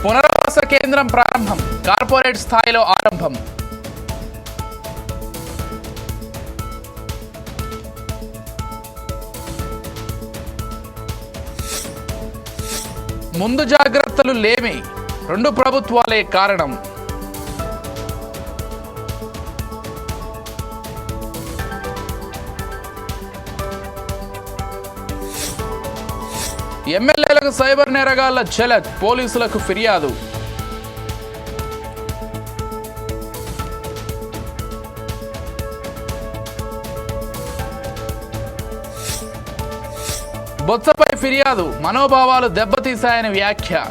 పునరావాస కేంద్రం ప్రారంభం, కార్పొరేట్ స్థాయిలో ఆరంభం. ముందు జాగ్రత్తలు లేమి, రెండు ప్రభుత్వాలే కారణం. ఎమ్మెల్యేలకు సైబర్ నేరగాళ్ల ఝలక్, పోలీసులకు ఫిర్యాదు. బొత్సపై ఫిర్యాదు, మనోభావాలు దెబ్బతీశాయని వ్యాఖ్య.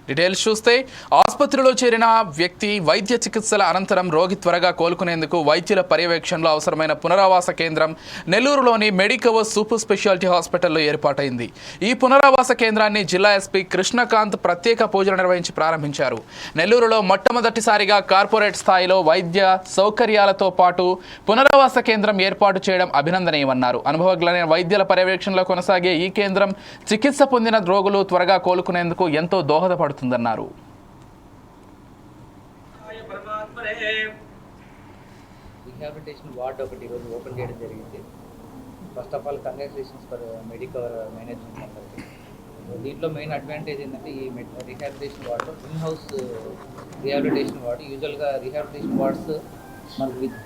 డీటెయిల్స్ చూస్తే, ఆసుపత్రిలో చేరిన వ్యక్తి వైద్య చికిత్సల అనంతరం రోగి త్వరగా కోలుకునేందుకు వైద్యుల పర్యవేక్షణలో అవసరమైన పునరావాస కేంద్రం నెల్లూరులోని మెడికవర్ సూపర్ స్పెషాలిటీ హాస్పిటల్లో ఏర్పాటైంది. ఈ పునరావాస కేంద్రాన్ని జిల్లా ఎస్పీ కృష్ణకాంత్ ప్రత్యేక పూజలు నిర్వహించి ప్రారంభించారు. నెల్లూరులో మొట్టమొదటిసారిగా కార్పొరేట్ స్థాయిలో వైద్య సౌకర్యాలతో పాటు పునరావాస కేంద్రం ఏర్పాటు చేయడం అభినందనీయమన్నారు. అనుభవజ్ఞులైన వైద్యుల పర్యవేక్షణలో కొనసాగే ఈ కేంద్రం చికిత్స పొందిన రోగులు త్వరగా కోలుకునేందుకు ఎంతో దోహదపడుతుందన్నారు. రిహాబిలిటేషన్ వార్డ్ ఒకటి ఈరోజు ఓపెన్ చేయడం జరిగింది. First of all congratulations for Medicover management అందరికీ. దీంట్లో మెయిన్ అడ్వాంటేజ్ ఏంటంటే ఈ రిహాబిలిటేషన్ వార్డ్లో ఇన్ హౌస్ రిహాబిలిటేషన్ వార్డ్. యూజువల్గా రిహాబిలిటేషన్ వార్డ్స్ మనకు విత్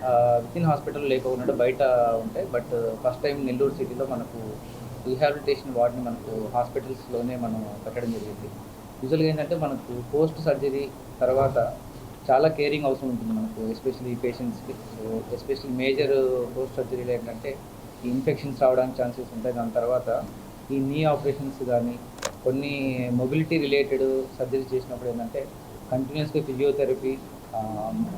ఇన్ హాస్పిటల్ లేకుండా బయట ఉంటాయి. బట్ ఫస్ట్ టైం నెల్లూరు సిటీలో మనకు రిహాబిలిటేషన్ వార్డ్ని మనకు హాస్పిటల్స్లోనే మనం పెట్టడం జరిగింది. యూజువల్గా ఏంటంటే మనకు పోస్ట్ సర్జరీ తర్వాత చాలా కేరింగ్ అవసరం ఉంటుంది మనకు, ఎస్పెషల్లీ పేషెంట్స్కి. సో ఎస్పెషల్లీ మేజర్ పోస్ట్ సర్జరీలో ఏంటంటే ఈ ఇన్ఫెక్షన్స్ రావడానికి ఛాన్సెస్ ఉంటాయి. దాని తర్వాత ఈ నీ ఆపరేషన్స్ కానీ కొన్ని మొబిలిటీ రిలేటెడ్ సర్జరీ చేసినప్పుడు ఏంటంటే కంటిన్యూస్గా ఫిజియోథెరపీ,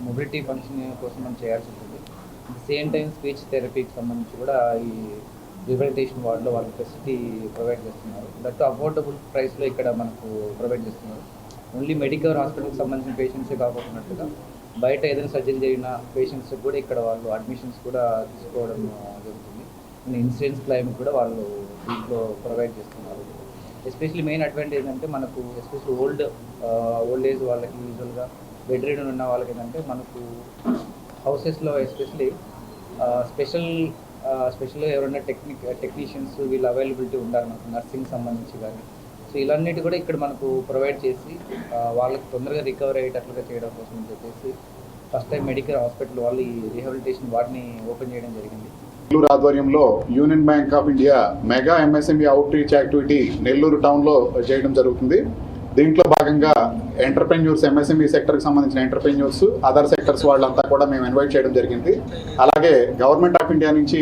మొబిలిటీ ఫంక్షన్ కోసం మనం చేయాల్సి ఉంటుంది. At the same time speech థెరపీకి సంబంధించి కూడా ఈ రిహాబిలిటేషన్ వార్డులో వాళ్ళకి ఫెసిలిటీ ప్రొవైడ్ చేస్తున్నారు. దట్ అఫోర్డబుల్ ప్రైస్లో ఇక్కడ మనకు ప్రొవైడ్ చేస్తున్నారు. ఓన్లీ మెడికల్ హాస్పిటల్కి సంబంధించిన పేషెంట్సే కాకపోతున్నట్టుగా బయట ఏదైనా సర్జరీ జరిగిన పేషెంట్స్కి కూడా ఇక్కడ వాళ్ళు అడ్మిషన్స్ కూడా తీసుకోవడం జరుగుతుంది. ఇన్సూరెన్స్ క్లెయిమ్ కూడా వాళ్ళు దీంట్లో ప్రొవైడ్ చేస్తున్నారు. ఎస్పెషల్లీ మెయిన్ అడ్వాంటేజ్ అంటే మనకు ఎస్పెషల్లీ ఓల్డ్ ఏజ్ వాళ్ళకి, యూజువల్గా బెడ్ రిడన్ ఉన్న వాళ్ళకి ఏంటంటే మనకు హౌసెస్లో ఎస్పెషల్లీ స్పెషల్గా ఎవరైనా టెక్నీషియన్స్ వీళ్ళు అవైలబిలిటీ ఉండాలి మనకు, నర్సింగ్ సంబంధించి కానీ. సో ఇలాన్నిటి కూడా ఇక్కడ మనకు ప్రొవైడ్ చేసి వాళ్ళకి తొందరగా రికవర్ అయ్యేటట్లుగా చేయడం కోసం అని చెప్పేసి ఫస్ట్ టైం మెడికల్ హాస్పిటల్ వాళ్ళు ఈ రిహాబిలిటేషన్ వార్డ్ని ఓపెన్ చేయడం జరిగింది. నెల్లూరు ఆధ్వర్యంలో union bank of India mega MSME out reach activity Nellore టౌన్లో చేయడం జరుగుతుంది. దీంట్లో భాగంగా ఎంటర్ప్రెన్యూర్స్, ఎంఎస్ఎంఈ సెక్టర్కి సంబంధించిన ఎంటర్ప్రెన్యూర్స్, అదర్ సెక్టర్స్ వాళ్ళంతా కూడా మేము ఇన్వైట్ చేయడం జరిగింది. అలాగే గవర్నమెంట్ ఆఫ్ ఇండియా నుంచి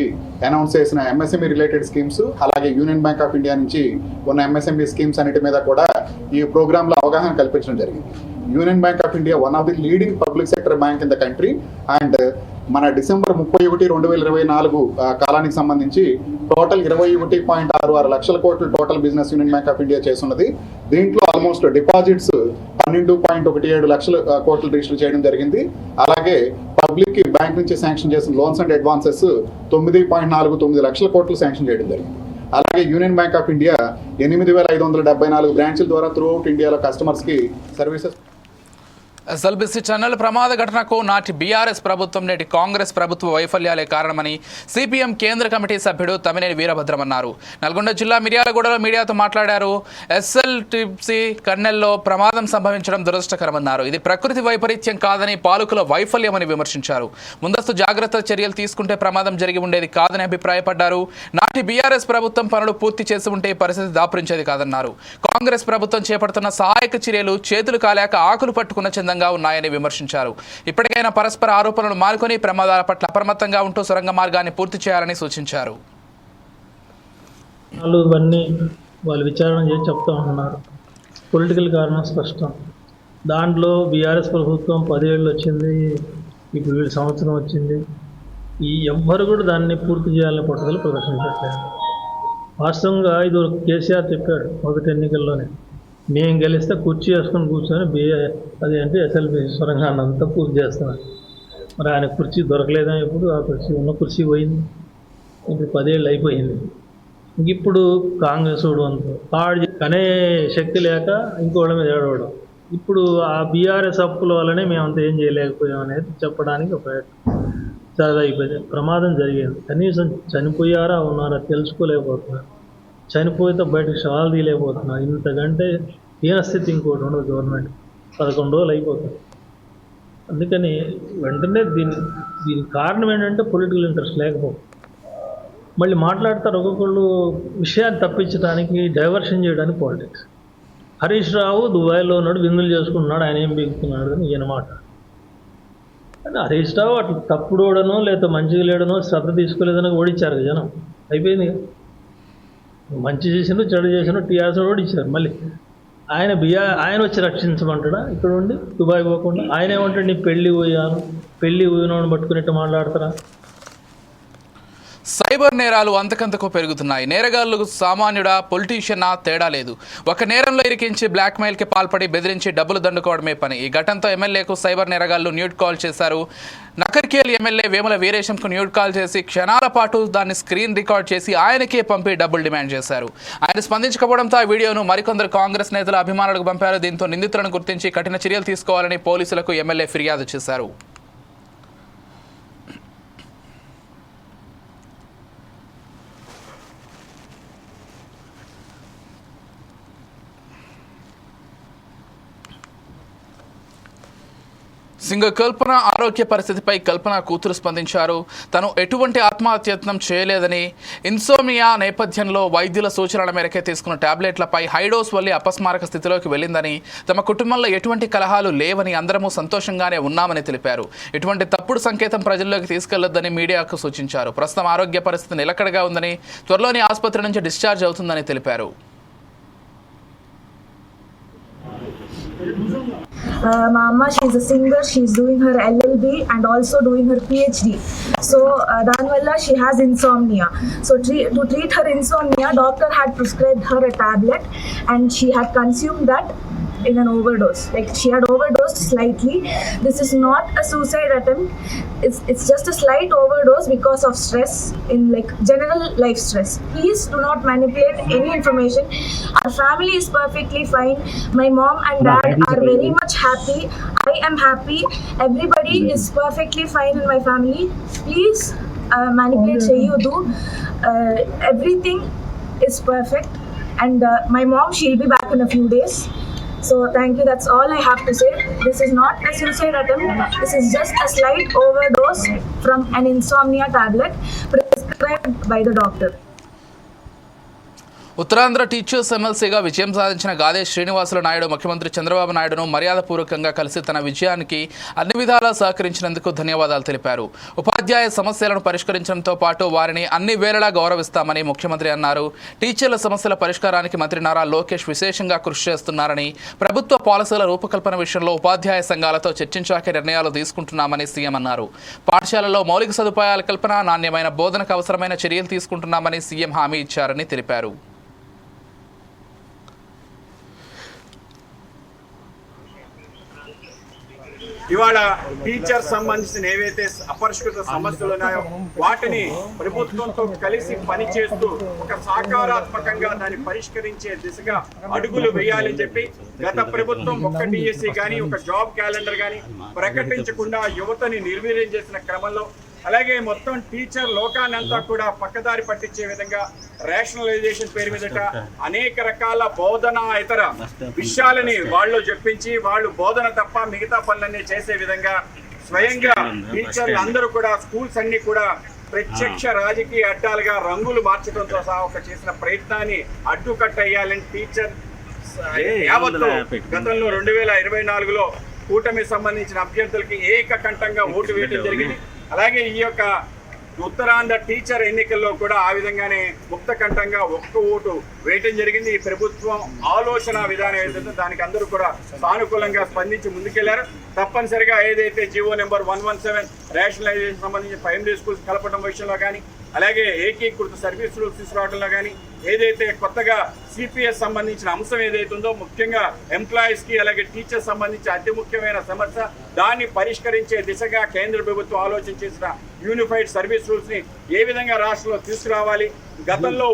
అనౌన్స్ చేసిన ఎంఎస్ఎంఈ రిలేటెడ్ స్కీమ్స్, అలాగే యూనియన్ బ్యాంక్ ఆఫ్ ఇండియా నుంచి ఉన్న ఎంఎస్ఎంఈ స్కీమ్స్ అన్నిటి మీద కూడా ఈ ప్రోగ్రాంలో అవగాహన కల్పించడం జరిగింది. Union bank of India one of the leading public sector bank in the country. And మన డిసెంబర్ 31, 2024 కాలానికి సంబంధించి టోటల్ 21.66 లక్షల కోట్లు total business union bank of India చేస్తున్నది. దీంట్లో ఆల్మోస్ట్ డిపాజిట్స్ 12.17 లక్షల కోట్లు రిజిస్టర్ చేయడం జరిగింది. అలాగే పబ్లిక్ బ్యాంక్ నుంచి శాంక్షన్ చేసిన లోన్స్ అండ్ అడ్వాన్సెస్ 9.49 లక్షల కోట్లు శాంక్షన్ చేయడం జరిగింది. అలాగే యూనియన్ బ్యాంక్ ఆఫ్ ఇండియా 8,574 బ్రాంచ్ల ద్వారా త్రూ అవుట్ ఇండియాలో కస్టమర్స్కి సర్వీసెస్. ఎస్ఎల్బీసీ ఛానల్ ప్రమాద ఘటనకు నాటి బీఆర్ఎస్ ప్రభుత్వం, నేటి కాంగ్రెస్ ప్రభుత్వ వైఫల్యాలే కారణమని సిపిఎం కేంద్ర కమిటీ సభ్యుడు తమ్మినేని వీరభద్రం అన్నారు. నల్గొండ జిల్లా మిర్యాలగూడలో మీడియాతో మాట్లాడారు. ఎస్ఎల్టీసీ కన్నెల్లో ప్రమాదం సంభవించడం దురదృష్టకరమన్నారు. ఇది ప్రకృతి వైపరీత్యం కాదని, పాలకుల వైఫల్యమని విమర్శించారు. ముందస్తు జాగ్రత్త చర్యలు తీసుకుంటే ప్రమాదం జరిగి ఉండేది కాదని అభిప్రాయపడ్డారు. నాటి బీఆర్ఎస్ ప్రభుత్వం పనులు పూర్తి చేసి ఉంటే పరిస్థితి దాపురించేది కాదన్నారు. కాంగ్రెస్ ప్రభుత్వం చేపడుతున్న సహాయక చర్యలు చేతులు కాలేక ఆకులు పట్టుకున్న చందంగా ఉన్నాయని విమర్శించారు. ఇప్పటికైనా పరస్పర ఆరోపణలు మానుకొని ప్రమాదాల పట్ల అప్రమత్తంగా ఉంటూ సొరంగ మార్గాన్ని పూర్తి చేయాలని సూచించారు. వాళ్ళు విచారణ చేసి చెప్తా ఉంటున్నారు. పొలిటికల్ కారణం స్పష్టం. దాంట్లో బీఆర్ఎస్ ప్రభుత్వం 10 ఏళ్ళు వచ్చింది, ఇప్పుడు 7 సంవత్సరం వచ్చింది. ఈ ఎవ్వరు కూడా దాన్ని పూర్తి చేయాలని పట్టుదల ప్రదర్శించట్లేదు. వాస్తవంగా ఇది కేసీఆర్ చెప్పాడు మొదటి ఎన్నికల్లోనే, మేము గెలిస్తే కుర్చీ వేసుకొని కూర్చొని అది అంటే ఎస్ఎల్బీ సొరంగాన్ని అంతా పూర్తి చేస్తున్నాం. మరి ఆయన కుర్చీ దొరకలేదా? ఇప్పుడు ఆ కుర్చీ ఉన్న కుర్చీ పోయింది. ఇప్పుడు 10 ఏళ్ళు అయిపోయింది. ఇప్పుడు కాంగ్రెస్ వాడు కనే శక్తి లేక ఇంకోళ్ళ మీద ఏడవడం. ఇప్పుడు ఆ బీఆర్ఎస్ అప్పుల వల్లనే మేమంతా ఏం చేయలేకపోయాం అనేది చెప్పడానికి ఒక చాలా అయిపోయింది. ప్రమాదం జరిగింది. కనీసం చనిపోయారా ఉన్నారా తెలుసుకోలేకపోతున్నారు. చనిపోతే బయటకు సవాల్ తీయలేకపోతున్నారు. ఇంతకంటే హీనస్థితి ఇంకోటి ఉండదు. గవర్నమెంట్ 11 రోజులు అయిపోతుంది. అందుకని వెంటనే దీనికి కారణం ఏంటంటే పొలిటికల్ ఇంట్రెస్ట్ లేకపోవడం. మళ్ళీ మాట్లాడతారు ఒక్కొక్కళ్ళు విషయాన్ని తప్పించడానికి, డైవర్షన్ చేయడానికి పాలిటిక్స్. హరీష్ రావు దుబాయ్లో ఉన్నాడు, విందులు చేసుకుంటున్నాడు, ఆయన ఏం బిగుతున్నాడు అని ఈయన మాట. కానీ హరీష్ రావు అట్లా తప్పుడు ఓడనో లేదా మంచిగా లేడనో శ్రద్ధ తీసుకోలేదని ఓడించారు జనం. అయిపోయింది. మంచి చేసినో చెడు చేసినో టీఆర్ఎస్ ఓడించారు. మళ్ళీ ఆయన వచ్చి రక్షించమంటాడా ఇక్కడ ఉండి దుబాయ్ పోకుండా? ఆయన ఏమంటాడు, నీ పెళ్ళి పోయినోని పట్టుకునేట్టు మాట్లాడతారా? సైబర్ నేరాలు అంతకంతకు పెరుగుతున్నాయి. నేరగాళ్లకు సామాన్యుడా పొలిటీషియనా తేడా లేదు. ఒక నేరంలో ఇరికించి బ్లాక్మెయిల్కి పాల్పడి బెదిరించి డబ్బులు దండుకోవడమే పని. ఈ ఘటనతో ఎమ్మెల్యేకు సైబర్ నేరగాళ్లు న్యూడ్ కాల్ చేశారు. నకర్కేల్ ఎమ్మెల్యే వేముల వీరేశంకు న్యూడ్ కాల్ చేసి క్షణాల పాటు దాన్ని స్క్రీన్ రికార్డ్ చేసి ఆయనకే పంపి డబ్బులు డిమాండ్ చేశారు. ఆయన స్పందించకపోవడంతో ఆ వీడియోను మరికొందరు కాంగ్రెస్ నేతల అభిమానులకు పంపారు. దీంతో నిందితులను గుర్తించి కఠిన చర్యలు తీసుకోవాలని పోలీసులకు ఎమ్మెల్యే ఫిర్యాదు చేశారు. సింగర్ కల్పన ఆరోగ్య పరిస్థితిపై కల్పన కూతురు స్పందించారు. తను ఎటువంటి ఆత్మహత్యత్నం చేయలేదని, ఇన్సోమియా నేపథ్యంలో వైద్యుల సూచనల మేరకే తీసుకున్న టాబ్లెట్లపై హైడోస్ వల్ల అపస్మారక స్థితిలోకి వెళ్ళిందని, తమ కుటుంబంలో ఎటువంటి కలహాలు లేవని, అందరము సంతోషంగానే ఉన్నామని తెలిపారు. ఇటువంటి తప్పుడు సంకేతం ప్రజల్లోకి తీసుకెళ్లొద్దని మీడియాకు సూచించారు. ప్రస్తుతం ఆరోగ్య పరిస్థితి నిలకడగా ఉందని, త్వరలోని ఆసుపత్రి నుంచి డిశ్చార్జ్ అవుతుందని తెలిపారు. Mama, she's a singer, she's doing her LLB and also doing her PhD. So, Danwalla, she has insomnia. So, to treat her insomnia, doctor had prescribed her a tablet and she had consumed that in an overdose. Like, she had overdosed slightly. This is not a suicide attempt. It's just a slight overdose because of stress, in like general life stress. Please do not manipulate any information. Our family is perfectly fine. My mom and dad are very much happy. I am happy. Everybody is perfectly fine in my family. Please manipulate cheyyudu. Everything is perfect. And my mom, she'll be back in a few days. So thank you, that's all I have to say. This is not a suicide attempt. This is just a slight overdose from an insomnia tablet prescribed by the doctor. Uttarandhra teachers ఎమ్మెల్సీగా విజయం సాధించిన గాదే శ్రీనివాసులు నాయుడు ముఖ్యమంత్రి చంద్రబాబు నాయుడును మర్యాదపూర్వకంగా కలిసి తన విజయానికి అన్ని విధాలా సహకరించినందుకు ధన్యవాదాలు తెలిపారు. ఉపాధ్యాయ సమస్యలను పరిష్కరించడంతో పాటు వారిని అన్ని వేళలా గౌరవిస్తామని ముఖ్యమంత్రి అన్నారు. టీచర్ల సమస్యల పరిష్కారానికి మంత్రి నారా లోకేష్ విశేషంగా కృషి చేస్తున్నారని, ప్రభుత్వ పాలసీల రూపకల్పన విషయంలో ఉపాధ్యాయ సంఘాలతో చర్చించాకే నిర్ణయాలు తీసుకుంటున్నామని సీఎం అన్నారు. పాఠశాలల్లో మౌలిక సదుపాయాల కల్పన, నాణ్యమైన బోధనకు అవసరమైన చర్యలు తీసుకుంటున్నామని సీఎం హామీ ఇచ్చారని తెలిపారు. ఇవాళ టీచర్ సంబంధించిన ఏవైతే అపరిష్కృత సమస్యలు ఉన్నాయో వాటిని ప్రభుత్వంతో కలిసి పనిచేస్తూ ఒక సహకారాత్మకంగా దాన్ని పరిష్కరించే దిశగా అడుగులు వేయాలని చెప్పి గత ప్రభుత్వం ఒక్క డిఎస్సి కానీ ఒక జాబ్ క్యాలెండర్ కానీ ప్రకటించకుండా యువతని నిర్వీర్యం చేసిన క్రమంలో, అలాగే మొత్తం టీచర్ లోకాన్నంతా కూడా పక్కదారి పట్టించే విధంగా రేషనలైజేషన్ పేరు మీదట అనేక రకాల బోధన ఇతర విషయాలని వాళ్ళు చెప్పించి వాళ్ళు బోధన తప్ప మిగతా పనులన్నీ చేసే విధంగా స్వయంగా టీచర్లు అందరూ కూడా స్కూల్స్ అన్ని కూడా ప్రత్యక్ష రాజకీయ అడ్డాలుగా రంగులు మార్చడంతో సహా ఒక చేసిన ప్రయత్నాన్ని అడ్డుకట్టేయాలని టీచర్ యావత్తు గతంలో 2024లో కూటమి సంబంధించిన అభ్యర్థులకి ఏకకంఠంగా ఓటు వేయడం జరిగింది. అలాగే ఈ యొక్క ఉత్తరాంధ్ర టీచర్ ఎన్నికల్లో కూడా ఆ విధంగానే ముక్తకంఠంగా ఒక్క ఓటు వేయటం జరిగింది. ఈ ప్రభుత్వం ఆలోచన విధానం ఏదైతే దానికి అందరూ కూడా సానుకూలంగా స్పందించి ముందుకెళ్లారు. తప్పనిసరిగా ఏదైతే జీవో నెంబర్ 117 రేషనలైజేషన్ సంబంధించి ప్రైమరీ స్కూల్స్ కలపడం విషయంలో కానీ, అలాగే ఏకీకృత సర్వీస్ రూల్స్ తీసుకురావడంలో కానీ, ఏదైతే కొత్తగా సిపిఎస్ సంబంధించిన అంశం ఏదైతే ఉందో ముఖ్యంగా ఎంప్లాయీస్కి అలాగే టీచర్స్ సంబంధించి అతి ముఖ్యమైన సమస్య, దాన్ని పరిష్కరించే దిశగా కేంద్ర ప్రభుత్వం ఆలోచన చేసిన యూనిఫైడ్ సర్వీస్ రూల్స్ని ఏ విధంగా రాష్ట్రంలో తీసుకురావాలి, గతంలో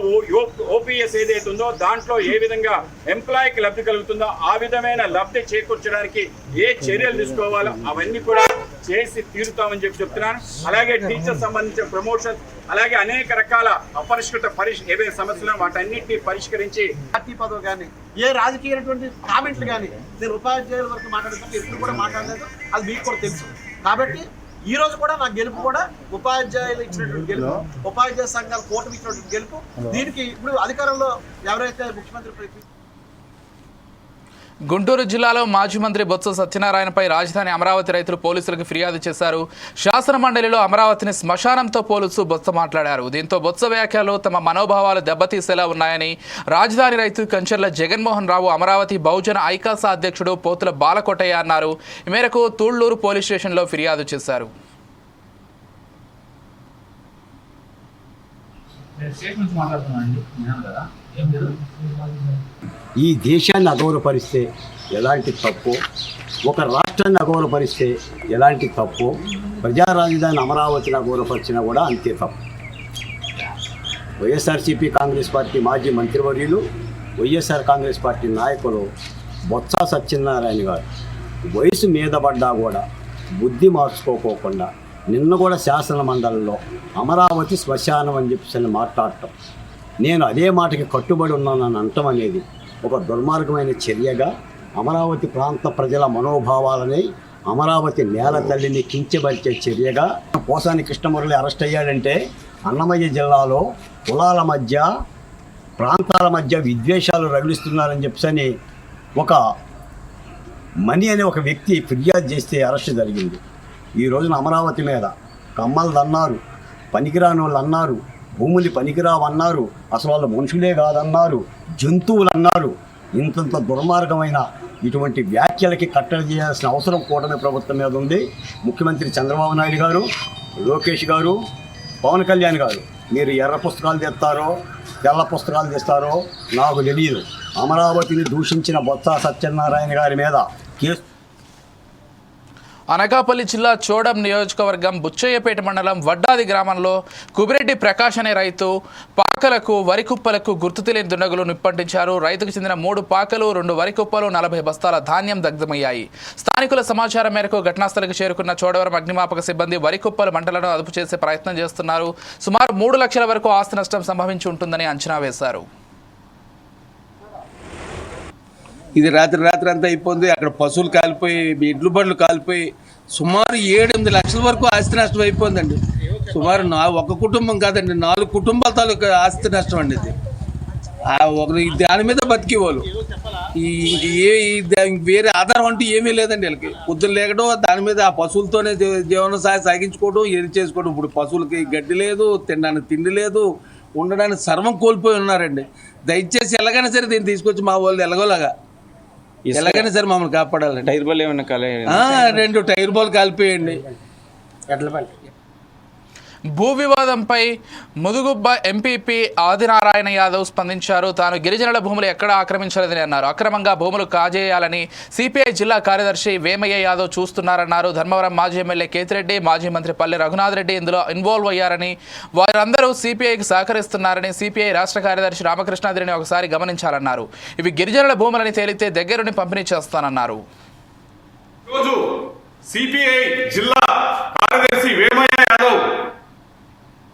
ఓపీఎస్ ఏదైతే ఉందో దాంట్లో ఏ విధంగా ఎంప్లాయీకి లబ్ధి కలుగుతుందో ఆ విధమైన లబ్ధి చేకూర్చడానికి ఏ చర్యలు తీసుకోవాలో అవన్నీ కూడా చేసి తీరుతామని చెప్తున్నాను. అలాగే టీచర్ సంబంధించిన ప్రమోషన్, అలాగే అనేక రకాల అపరిష్కృత ఏవైతే సమస్యలు వాటన్నిటిని పరిష్కరించి పార్టీ పదవి కానీ ఏ రాజకీయమైనటువంటి కామెంట్లు కానీ నేను ఉపాధ్యాయుల వరకు మాట్లాడుతాను, ఎప్పుడు కూడా మాట్లాడలేదు, అది మీకు కూడా తెలుసు. కాబట్టి ఈ రోజు కూడా నా గెలుపు కూడా ఉపాధ్యాయులు ఇచ్చినటువంటి గెలుపు, ఉపాధ్యాయ సంఘాల కూటమి ఇచ్చినటువంటి గెలుపు. దీనికి ఇప్పుడు అధికారంలో ఎవరైతే ముఖ్యమంత్రి గుంటూరు జిల్లాలో మాజీ మంత్రి బొత్స సత్యనారాయణపై రాజధాని అమరావతి రైతులు పోలీసులకు ఫిర్యాదు చేశారు. శాసన మండలిలో అమరావతిని శ్మశానంతో పోలుస్తూ బొత్స మాట్లాడారు. దీంతో బొత్స వ్యాఖ్యలు తమ మనోభావాలు దెబ్బతీసేలా ఉన్నాయని రాజధాని రైతు కంచర్ల జగన్మోహన్ రావు, అమరావతి బహుజన ఐకాస అధ్యక్షుడు పోతుల బాలకోటయ్య అన్నారు. ఈ మేరకు తూళ్లూరు పోలీస్ స్టేషన్లో ఫిర్యాదు చేశారు. ఈ దేశాన్ని అగౌరవపరిస్తే ఎలాంటి తప్పు, ఒక రాష్ట్రాన్ని అగౌరవపరిస్తే ఎలాంటి తప్పు, ప్రజా రాజధాని అమరావతిని అగౌరవపరిచినా కూడా అంతే తప్పు. వైఎస్ఆర్సీపీ కాంగ్రెస్ పార్టీ మాజీ మంత్రివర్యులు, వైఎస్ఆర్ కాంగ్రెస్ పార్టీ నాయకులు బొత్స సత్యనారాయణ గారు వయసు మీద పడ్డా కూడా బుద్ధి మార్చుకోకుండా నిన్న కూడా శాసన మండలిలో అమరావతి శ్మశానం అని చెప్పి మాట్లాడటం, నేను అదే మాటకి కట్టుబడి ఉన్నానని అంటం అనేది ఒక దుర్మార్గమైన చర్యగా, అమరావతి ప్రాంత ప్రజల మనోభావాలని, అమరావతి నేల తల్లిని కించబరిచే చర్యగా. పోసాని కృష్ణమురళి అరెస్ట్ అయ్యాడంటే అన్నమయ్య జిల్లాలో కులాల మధ్య, ప్రాంతాల మధ్య విద్వేషాలు రగిలిస్తున్నారని చెప్పని ఒక మణి అనే ఒక వ్యక్తి ఫిర్యాదు చేస్తే అరెస్ట్ జరిగింది. ఈ రోజున అమరావతి మీద కమ్మలు అన్నారు, పనికిరాని వాళ్ళు అన్నారు, భూములు పనికిరావన్నారు, అసలు వాళ్ళు మనుషులే కాదన్నారు, జంతువులు అన్నారు. ఇంతంత దుర్మార్గమైన ఇటువంటి వ్యాఖ్యలకి కట్టడి చేయాల్సిన అవసరం కూటమి ప్రభుత్వం మీద ఉంది. ముఖ్యమంత్రి చంద్రబాబు నాయుడు గారు, లోకేష్ గారు, పవన్ కళ్యాణ్ గారు, మీరు ఎర్ర పుస్తకాలు తెస్తారో తెల్ల పుస్తకాలు తెస్తారో నాకు తెలియదు. అమరావతిని దూషించిన బొత్స సత్యనారాయణ గారి మీద కేసు. అనకాపల్లి జిల్లా చోడం నియోజకవర్గం బుచ్చయ్యపేట మండలం వడ్డాది గ్రామంలో కుబిరెడ్డి ప్రకాష్ అనే రైతు పాకలకు, వరి కుప్పలకు గుర్తు తెలియని దుండగులు నిప్పంటించారు. రైతుకు చెందిన 3 పాకలు, 2 వరి కుప్పలు, 40 బస్తాల ధాన్యం దగ్ధమయ్యాయి. స్థానికుల సమాచారం మేరకు ఘటనాస్థలికి చేరుకున్న చోడవరం అగ్నిమాపక సిబ్బంది వరి కుప్పల మంటలను అదుపు చేసే ప్రయత్నం చేస్తున్నారు. సుమారు 3 లక్షల వరకు ఆస్తి నష్టం సంభవించి ఉంటుందని అంచనా వేశారు. ఇది రాత్రి అంతా అయిపోయింది. అక్కడ పశువులు కాలిపోయి, ఎడ్లు బండ్లు కాలిపోయి సుమారు 7-8 లక్షల వరకు ఆస్తి నష్టం అయిపోయిందండి. సుమారు ఒక కుటుంబం కాదండి, 4 కుటుంబాల తాలూకు ఆస్తి నష్టం అండి. ఇది దాని మీద బతికేవాళ్ళు. వేరే ఆధారం అంటూ ఏమీ లేదండి వీళ్ళకి. పొద్దున లేకడం దాని మీద ఆ పశువులతోనే జీవనం సాగించుకోవడం, ఏది చేసుకోవడం. ఇప్పుడు పశువులకి గడ్డి లేదు, తినడానికి తిండి లేదు, ఉండడానికి సర్వం కోల్పోయి ఉన్నారండి. దయచేసి ఎలాగైనా సరే దీన్ని తీసుకొచ్చి మా వాళ్ళు ఎలాగోలాగా ఎలాగైనా సరే మమ్మల్ని కాపాడాలండి. టైర్ బాల్ ఏమన్నా 2 టైర్ బాల్ కాలిపోయండి. భూ వివాదంపై ముదుగుబ్బ ఎంపీపీ ఆదినారాయణ యాదవ్ స్పందించారు. తాను గిరిజనుల భూములు ఎక్కడా ఆక్రమించలేదని అన్నారు. అక్రమంగా భూములు కాజేయాలని సిపిఐ జిల్లా కార్యదర్శి వేమయ్య యాదవ్ చూస్తున్నారన్నారు. ధర్మవరం మాజీ ఎమ్మెల్యే కేతిరెడ్డి, మాజీ మంత్రి పల్లె రఘునాథ్ రెడ్డి ఇందులో ఇన్వాల్వ్ అయ్యారని, వారందరూ సిపిఐకి సహకరిస్తున్నారని సిపిఐ రాష్ట్ర కార్యదర్శి రామకృష్ణాద్రిని ఒకసారి గమనించాలన్నారు. ఇవి గిరిజనుల భూములని తేలితే దగ్గరుండి పంపిణీ చేస్తానన్నారు. సిపిఐ జిల్లా కార్యదర్శి వేమయ్య యాదవ్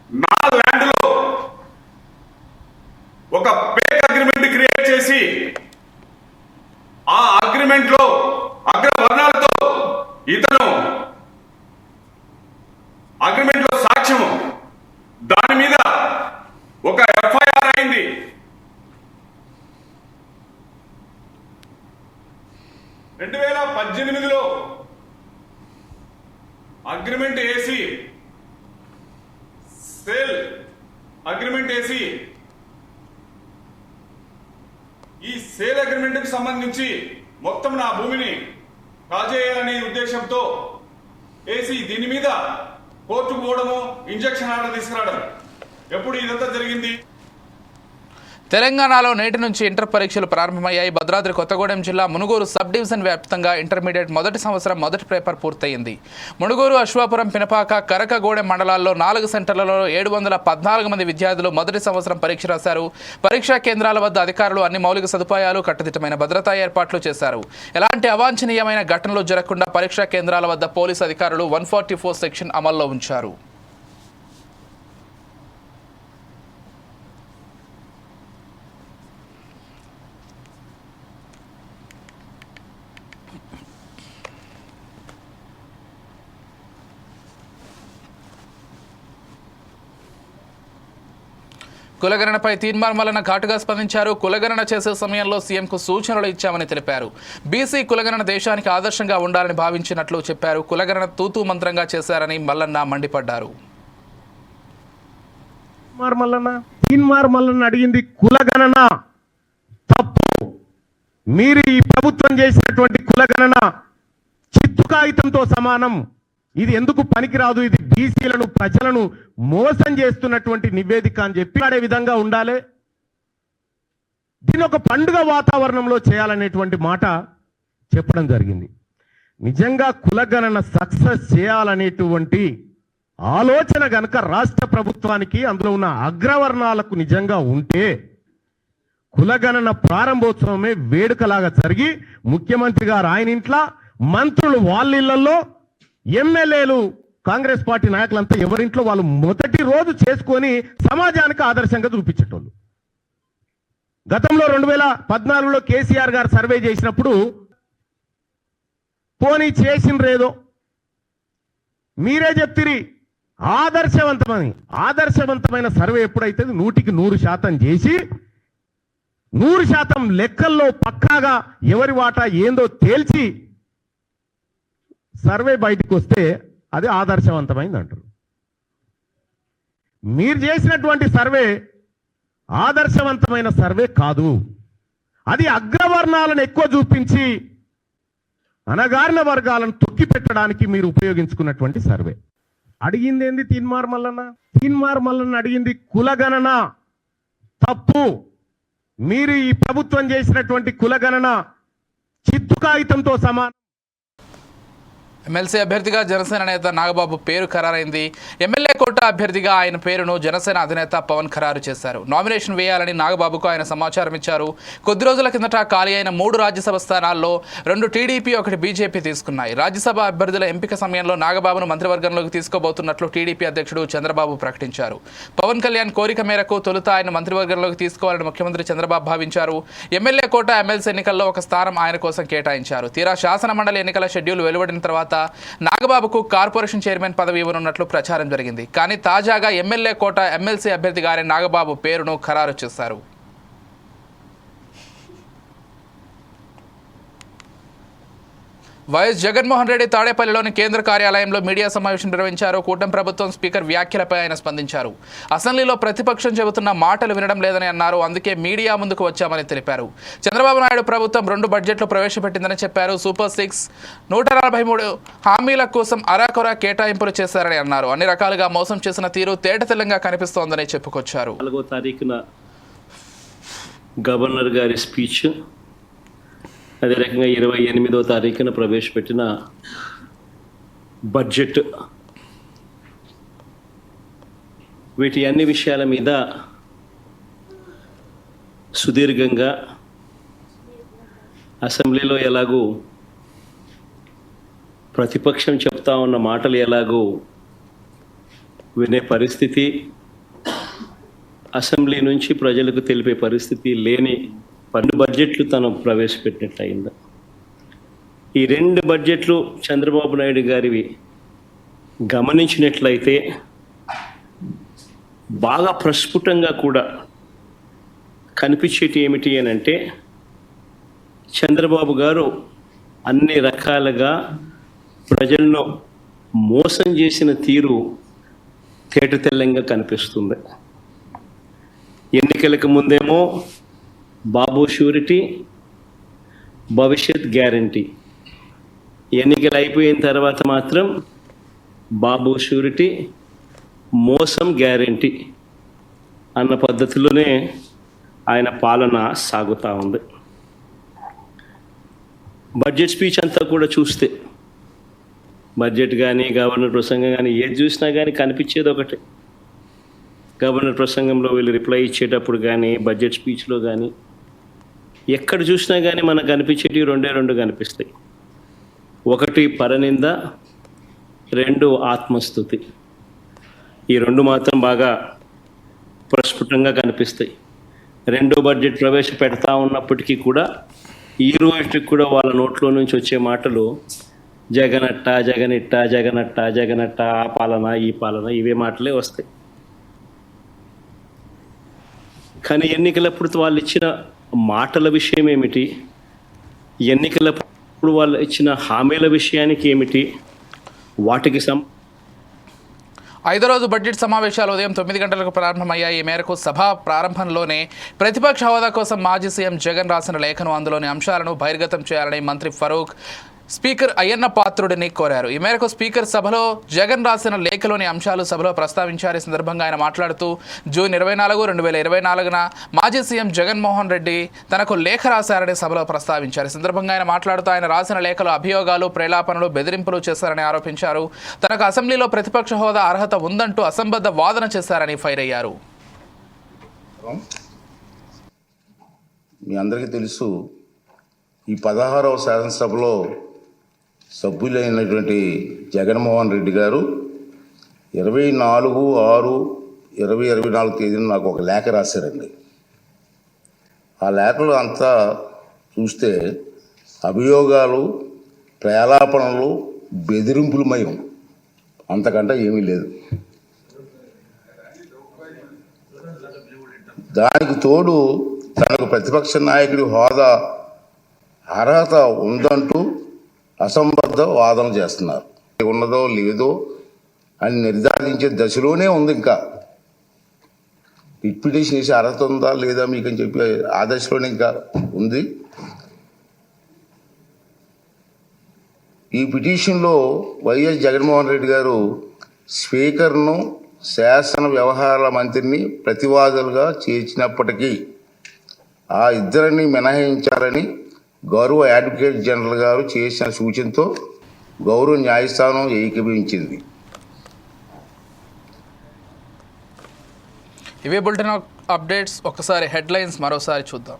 నా ల్యాండ్ లో ఒక ఫేక్ అగ్రిమెంట్ క్రియేట్ చేసి ఆ అగ్రిమెంట్ లో అగ్రవర్ణాలతో ఇతను అగ్రిమెంట్ లో సాక్ష్యము, దాని మీద ఒక ఎఫ్ఐఆర్ అయింది. రెండు 2018లో అగ్రిమెంట్ వేసి సేల్ అగ్రిమెంట్ వేసి ఈ సేల్ అగ్రిమెంట్ కు సంబంధించి మొత్తం నా భూమిని కాజేయాలనే ఉద్దేశంతో వేసి దీని మీద కోర్టుకు పోవడము, ఇంజక్షన్ ఆర్డర్ తీసుకురావడం. ఎప్పుడు ఇదంతా జరిగింది? తెలంగాణలో నేటి నుంచి ఇంటర్ పరీక్షలు ప్రారంభమయ్యాయి. భద్రాద్రి కొత్తగూడెం జిల్లా మునుగోరు సబ్ డివిజన్ వ్యాప్తంగా ఇంటర్మీడియట్ మొదటి సంవత్సరం మొదటి పేపర్ పూర్తయింది. మునుగోరు, అశ్వాపురం, పినపాక, కరకగూడెం మండలాల్లో 4 సెంటర్లలో 714 మంది విద్యార్థులు మొదటి సంవత్సరం పరీక్ష రాశారు. పరీక్షా కేంద్రాల వద్ద అధికారులు అన్ని మౌలిక సదుపాయాలు, కట్టుదిట్టమైన భద్రతా ఏర్పాట్లు చేశారు. ఎలాంటి అవాంఛనీయమైన ఘటనలు జరగకుండా పరీక్షా కేంద్రాల వద్ద పోలీసు అధికారులు 144 సెక్షన్ అమల్లో ఉంచారు. కులగణనపై తీర్మానం వలన ఘాటుగా స్పందించారు. కులగణన చేసే సమయంలో సీఎంకు సూచనలు ఇచ్చామని తెలిపారు. బీసీ కులగణన దేశానికి ఆదర్శంగా ఉండాలని భావించినట్లు చెప్పారు. కులగణన తూతూ మంత్రంగా చేశారని మల్లన్న మండిపడ్డారు. మల్లన్న అడిగింది కులగణన తప్పు. మీరు ఈ ప్రభుత్వం చేసినటువంటి కులగణన చిత్తు కాగితంతో సమానం. ఇది ఎందుకు పనికిరాదు, ఇది బీసీలను ప్రజలను మోసం చేస్తున్నటువంటి నివేదిక అని చెప్పి ఆడే విధంగా ఉండాలి. దీని ఒక పండుగ వాతావరణంలో చేయాలనేటువంటి మాట చెప్పడం జరిగింది. నిజంగా కులగణన సక్సెస్ చేయాలనేటువంటి ఆలోచన గనక రాష్ట్ర ప్రభుత్వానికి, అందులో ఉన్న అగ్రవర్ణాలకు నిజంగా ఉంటే కులగణన ప్రారంభోత్సవమే వేడుకలాగా జరిగి ముఖ్యమంత్రి గారు ఆయన ఇంట్లో, మంత్రులు వాళ్ళ ఇళ్లలో, ఎమ్మెల్యేలు కాంగ్రెస్ పార్టీ నాయకులంతా ఎవరింట్లో వాళ్ళు మొదటి రోజు చేసుకొని సమాజానికి ఆదర్శంగా చూపించేటోళ్ళు. గతంలో 2014లో కేసీఆర్ గారు సర్వే చేసినప్పుడు పోనీ చేసిండ్రేదో మీరే చెప్తిరి ఆదర్శవంతమైన సర్వే ఎప్పుడైతే 100% చేసి 100% లెక్కల్లో పక్కాగా ఎవరి వాటా ఏందో తేల్చి సర్వే బయటకు వస్తే అది ఆదర్శవంతమైంది అంటారు. మీరు చేసినటువంటి సర్వే ఆదర్శవంతమైన సర్వే కాదు. అది అగ్రవర్ణాలను ఎక్కువ చూపించి అనగారిన వర్గాలను తొక్కి పెట్టడానికి మీరు ఉపయోగించుకున్నటువంటి సర్వే. అడిగింది ఏంది తీన్మార్ మల్లన్న అడిగింది కులగణన తప్పు. మీరు ఈ ప్రభుత్వం చేసినటువంటి కులగణన చిత్తు కాగితంతో సమానం. ఎమ్మెల్సీ అభ్యర్థిగా జనసేన నేత నాగబాబు పేరు ఖరారైంది. ఎమ్మెల్యే కోట అభ్యర్థిగా ఆయన పేరును జనసేన అధినేత పవన్ ఖరారు చేశారు. నామినేషన్ వేయాలని నాగబాబుకు ఆయన సమాచారం ఇచ్చారు. కొద్ది రోజుల కిందట ఖాళీ అయిన 3 రాజ్యసభ స్థానాల్లో 2 టీడీపీ, 1 బీజేపీ తీసుకున్నాయి. రాజ్యసభ అభ్యర్థుల ఎంపిక సమయంలో నాగబాబును మంత్రివర్గంలోకి తీసుకోబోతున్నట్లు టీడీపీ అధ్యక్షుడు చంద్రబాబు ప్రకటించారు. పవన్ కళ్యాణ్ కోరిక మేరకు తొలుత ఆయన మంత్రివర్గంలోకి తీసుకోవాలని ముఖ్యమంత్రి చంద్రబాబు భావించారు. ఎమ్మెల్యే కోట ఎమ్మెల్సీ ఎన్నికల్లో ఒక స్థానం ఆయన కోసం కేటాయించారు. తీరా శాసన మండలి ఎన్నికల షెడ్యూల్ వెలువడిన తర్వాత నాగబాబుకు కార్పొరేషన్ చైర్మన్ పదవి ఇవ్వనున్నట్లు ప్రచారం జరిగింది. కానీ తాజాగా ఎమ్మెల్యే కోట ఎమ్మెల్సీ అభ్యర్థిగానే నాగబాబు పేరును ఖరారు చేశారు. వైఎస్ జగన్మోహన్ రెడ్డి తాడేపల్లిలోని కేంద్ర కార్యాలయంలో మీడియా సమావేశం నిర్వహించారు. కూటమి ప్రభుత్వం స్పీకర్ వ్యాఖ్యలపై ఆయన స్పందించారు. అసెంబ్లీలో ప్రతిపక్షం చెబుతున్న మాటలు వినడం లేదని అన్నారు. అందుకే మీడియా ముందుకు వచ్చామని తెలిపారు. చంద్రబాబు నాయుడు ప్రభుత్వం 2 బడ్జెట్లు ప్రవేశపెట్టిందని చెప్పారు. సూపర్ 6, 143 హామీల కోసం అరాకొరా కేటాయింపులు చేశారని అన్నారు. అన్ని రకాలుగా మోసం చేసిన తీరు తేటతెల్లంగా కనిపిస్తోందని చెప్పుకొచ్చారు. 4వ తారీఖున గవర్నర్ గారి స్పీచ్, అదే రకంగా 28వ తారీఖున ప్రవేశపెట్టిన బడ్జెట్, వీటి అన్ని విషయాల మీద సుదీర్ఘంగా అసెంబ్లీలో ఎలాగూ ప్రతిపక్షం చెప్తా ఉన్న మాటలు ఎలాగూ వినే పరిస్థితి, అసెంబ్లీ నుంచి ప్రజలకు తెలిపే పరిస్థితి లేని 2 బడ్జెట్లు తను ప్రవేశపెట్టినట్టు అయింది. ఈ 2 బడ్జెట్లు చంద్రబాబు నాయుడు గారివి గమనించినట్లయితే బాగా ప్రస్ఫుటంగా కూడా కనిపించేటి ఏమిటి అని అంటే, చంద్రబాబు గారు అన్ని రకాలుగా ప్రజలను మోసం చేసిన తీరు తేటతెల్లంగా కనిపిస్తుంది. ఎన్నికలకు ముందేమో బాబు షూరిటీ, భవిష్యత్ గ్యారంటీ, ఎన్నికలు అయిపోయిన తర్వాత మాత్రం బాబు షూరిటీ, మోసం గ్యారంటీ అన్న పద్ధతిలోనే ఆయన పాలన సాగుతూ ఉంది. బడ్జెట్ స్పీచ్ అంతా కూడా చూస్తే, బడ్జెట్ కానీ గవర్నర్ ప్రసంగం కానీ ఏది చూసినా కానీ కనిపించేది ఒకటే. గవర్నర్ ప్రసంగంలో వీళ్ళు రిప్లై ఇచ్చేటప్పుడు కానీ, బడ్జెట్ స్పీచ్లో కానీ, ఎక్కడ చూసినా కానీ మనకు కనిపించేటివి రెండు కనిపిస్తాయి. ఒకటి పరనింద, రెండు ఆత్మస్తుతి. ఈ రెండు మాత్రం బాగా ప్రస్ఫుటంగా కనిపిస్తాయి. రెండో బడ్జెట్ ప్రవేశపెడతా ఉన్నప్పటికీ కూడా ఈ రోజుకి కూడా వాళ్ళ నోట్లో నుంచి వచ్చే మాటలు జగనట్ట, జగనిట్ట, జగనట్ట, జగనట్ట, ఆ పాలన, ఈ పాలన, ఇవే మాటలే వస్తాయి. కానీ ఎన్నికలప్పుడు వాళ్ళు ఇచ్చిన మాటల విషయం ఏమిటి, ఎన్నికలప్పుడు వాళ్ళు ఇచ్చిన హామీల విషయానికి ఏమిటి, వాటికి 5వ రోజు బడ్జెట్ సమావేశాలు ఉదయం 9 గంటలకు ప్రారంభమయ్యాయి. ఈ మేరకు సభ ప్రారంభంలోనే ప్రతిపక్ష హోదా కోసం మాజీ సీఎం జగన్ రాసిన లేఖను, అందులోని అంశాలను బహిర్గతం చేయాలని మంత్రి ఫరూక్ స్పీకర్ అయ్యన్న పాత్రుడిని కోరారు. ఈ మేరకు స్పీకర్ సభలో జగన్ రాసిన లేఖలోని అంశాలు సభలో ప్రస్తావించారు. ఈ సందర్భంగా ఆయన మాట్లాడుతూ జూన్ 24, 2024న మాజీ సీఎం జగన్మోహన్ రెడ్డి తనకు లేఖ రాశారని సభలో ప్రస్తావించారు. ఈ సందర్భంగా ఆయన మాట్లాడుతూ ఆయన రాసిన లేఖలో అభియోగాలు, ప్రేలాపనలు, బెదిరింపులు చేశారని ఆరోపించారు. తనకు అసెంబ్లీలో ప్రతిపక్ష హోదా అర్హత ఉందంటూ అసంబద్ధ వాదన చేశారని ఫైర్ అయ్యారు. మీ అందరికీ తెలుసు, ఈ 16వ శాసనసభలో సభ్యులైనటువంటి జగన్మోహన్ రెడ్డి గారు 24/6/2024 తేదీన నాకు ఒక లేఖ రాశారండి. ఆ లేఖలో అంతా చూస్తే అభియోగాలు, ప్రేలాపనలు, బెదిరింపులమయం, అంతకంటే ఏమీ లేదు. దానికి తోడు తనకు ప్రతిపక్ష నాయకుడి హోదా అర్హత ఉందంటూ అసంబద్ధ వాదన చేస్తున్నారు. ఉన్నదో లేదో అని నిర్ధారించే దశలోనే ఉంది. ఇంకా పిటిషన్ చేసే అర్హత ఉందా లేదా మీకు అని చెప్పి ఆ దశలోనే ఇంకా ఉంది. ఈ పిటిషన్లో వైఎస్ జగన్మోహన్ రెడ్డి గారు స్పీకర్ను, శాసన వ్యవహారాల మంత్రిని ప్రతివాదులుగా చేర్చినప్పటికీ ఆ ఇద్దరిని మినహాయించాలని గౌరవ అడ్వకేట్ జనరల్ గారు చేసిన సూచనతో గౌరవ న్యాయస్థానం ఏకీభవించింది. ఇవే బులెటిన్ అప్డేట్స్. ఒకసారి హెడ్లైన్స్ మరోసారి చూద్దాం.